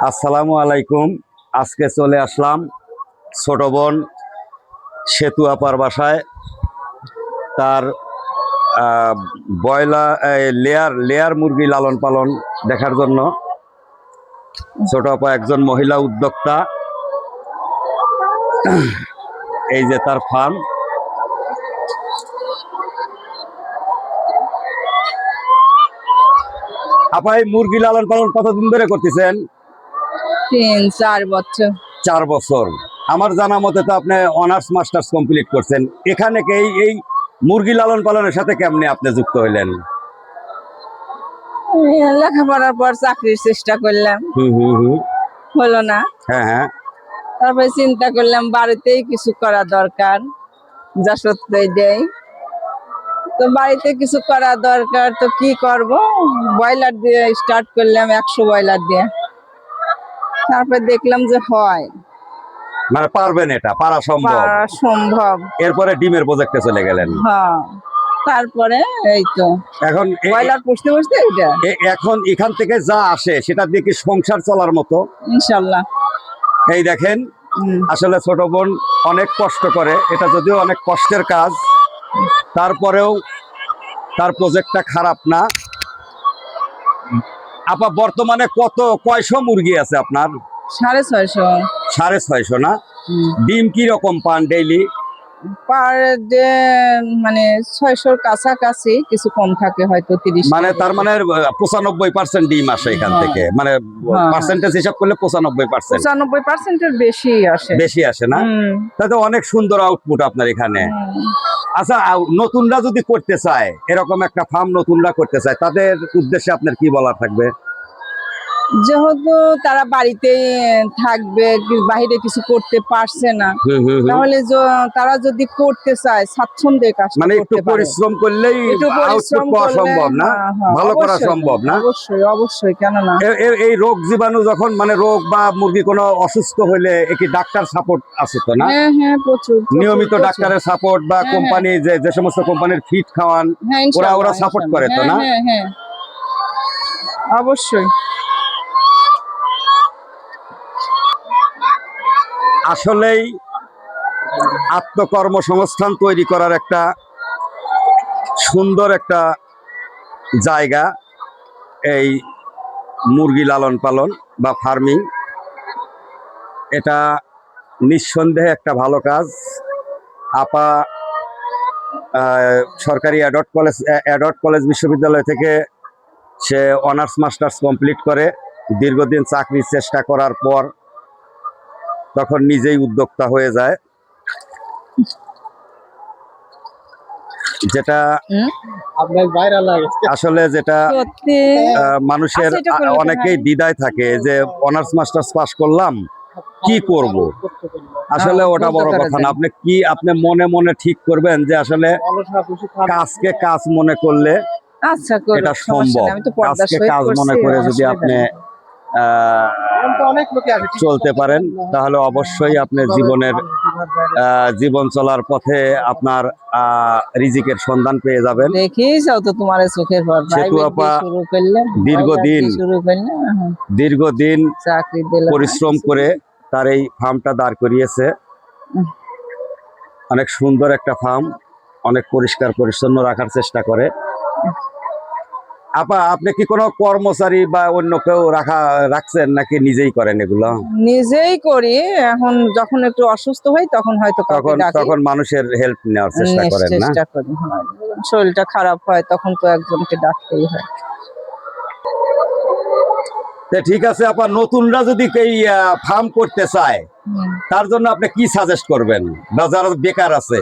আসসালামু আলাইকুম। আজকে চলে আসলাম ছোট বোন সেতু আপার বাসায়। তার ব্রয়লার লেয়ার মুরগি লালন পালন দেখার জন্য। ছোট আপা একজন মহিলা উদ্যোক্তা। এই যে তার ফার্ম। আপা এই মুরগি লালন পালন কতদিন ধরে করতেছেন? 3-4 বছর। 4 বছর। আমার জানা মতে তো আপনি অনার্স মাস্টার্স কমপ্লিট করছেন। এখানে এই মুরগি লালন পালনের সাথে কেমনে আপনি যুক্ত হইলেন? লেখাপড়ার পর চাকরির চেষ্টা করলাম, হলো না। হ্যাঁ হ্যাঁ। তারপরে চিন্তা করলাম বাড়িতেই কিছু করা দরকার, যা সত্যি দেয়। তো বাড়িতে কিছু করা দরকার, তো কি করব? ব্রয়লার দিয়ে স্টার্ট করলাম, 100 ব্রয়লার দিয়ে। তারপর দেখলাম যে হয়, মানে পারবেন, এটা পারা সম্ভব। সম্ভব। এরপরে ডিমের প্রজেক্টে চলে গেলেন। হ্যাঁ, তারপরে এই তো এখন ব্রয়লার পুষতে পুষতে এটা এখন এখান থেকে যা আসে সেটা দিয়ে কি সংসার চলার মতো? ইনশাল্লাহ। এই দেখেন, আসলে ছোট বোন অনেক কষ্ট করে। এটা যদিও অনেক কষ্টের কাজ, তারপরেও তার প্রজেক্টটা খারাপ না। আপা বর্তমানে কয়শো মুরগি আছে আপনার? 650। 650 না? ডিম কি রকম পান ডেইলি? পার ডে মানে 600-র কাছাকাছি, কিছু কম থাকে হয়তো 30। মানে তার মানে 95% ডিম আসে এখান থেকে, মানে পার্সেন্টেজ হিসাব করলে 95%। 95%-এর বেশি আসে। বেশি আসে না? তাতে অনেক সুন্দর আউটপুট আপনার এখানে। আচ্ছা, নতুনরা যদি করতে চায়, এরকম একটা ফার্ম নতুনরা করতে চায়, তাদের উদ্দেশ্যে আপনার কি বলার থাকবে? যেহেতু তারা বাড়িতেই থাকবে, বাইরে কিছু করতে পারছে না, তাহলে তারা যদি করতে চায় স্বাচ্ছন্দ্যে কাজ মানে একটু পরিশ্রম করলেই আউটপুট পাওয়া সম্ভব না? ভালো করা সম্ভব না? অবশ্যই অবশ্যই, কেন না। এই রোগ জীবাণু যখন মানে রোগ বা মুরগি কোনো অসুস্থ হইলে কি ডাক্তার সাপোর্ট আছে তো না? হ্যাঁ হ্যাঁ, প্রচুর নিয়মিত ডাক্তারের সাপোর্ট বা কোম্পানি যে সমস্ত কোম্পানির ফিড খাওয়ান, ওরা সাপোর্ট করে তো না? হ্যাঁ হ্যাঁ, অবশ্যই। আসলেই আত্মকর্মসংস্থান তৈরি করার একটা সুন্দর একটা জায়গা এই মুরগি লালন পালন বা ফার্মিং। এটা নিঃসন্দেহে একটা ভালো কাজ। আপা সরকারি অ্যাডট কলেজ বিশ্ববিদ্যালয় থেকে সে অনার্স মাস্টার্স কমপ্লিট করে দীর্ঘদিন চাকরির চেষ্টা করার পর তখন নিজেই উদ্যোক্তা হয়ে যায়। যেটা আসলে যেটা মানুষের অনেকেই দ্বিধায় থাকে যে অনার্স মাস্টার্স পাস করলাম, কি করব। আসলে ওটা বড় কথা না। আপনি মনে মনে ঠিক করবেন যে আসলে কাজকে কাজ মনে করলে এটা সম্ভব। কাজকে কাজ মনে করে যদি আপনি চলতে পারেন, তাহলে অবশ্যই আপনি জীবন চলার পথে আপনার রিজিকের সন্ধান পেয়ে যাবেন। সেতু আপা দীর্ঘদিন পরিশ্রম করে তার এই ফার্মটা দাঁড় করিয়েছে। অনেক সুন্দর একটা ফার্ম, অনেক পরিষ্কার পরিচ্ছন্ন রাখার চেষ্টা করে। আপা আপনি কি কোনো কর্মচারী বা অন্য কেউ রাখছেন নাকি নিজেই করেন এগুলো? নিজেই করি। এখন যখন একটু অসুস্থ হই তখন হয়তো তখন মানুষের হেল্প নেওয়ার চেষ্টা করেন না? শরীরটা খারাপ হয় তখন তো একজনকে ডাকতেই হয়। ঠিক আছে আপা, নতুনরা যদি এই ফার্ম করতে চায় তার জন্য আপনি কি সাজেস্ট করবেন? বা যারা বেকার আছে,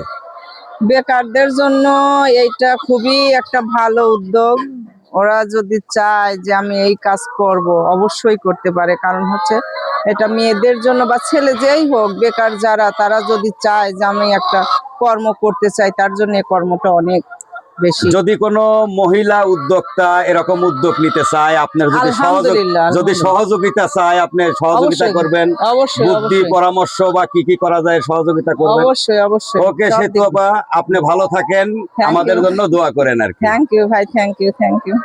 বেকারদের জন্য এইটা খুবই একটা ভালো উদ্যোগ। ওরা যদি চায় যে আমি এই কাজ করব, অবশ্যই করতে পারে। কারণ হচ্ছে এটা মেয়েদের জন্য বা ছেলে যেই হোক, বেকার যারা, তারা যদি চায় যে আমি একটা কর্ম করতে চাই, তার জন্য এই কর্মটা অনেক বেশি। যদি কোনো মহিলা উদ্যোক্তা এরকম উদ্যোগ নিতে চায়, আপনার যদি সহযোগিতা চায়, আপনি সহযোগিতা করবেন? বুদ্ধি পরামর্শ বা কি করা যায় সহযোগিতা করবেন? অবশ্যই অবশ্যই। ওকে সেতু আপা, আপনি ভালো থাকেন, আমাদের জন্য দোয়া করেন আর কি। থ্যাংক ইউ ভাই, থ্যাংক ইউ।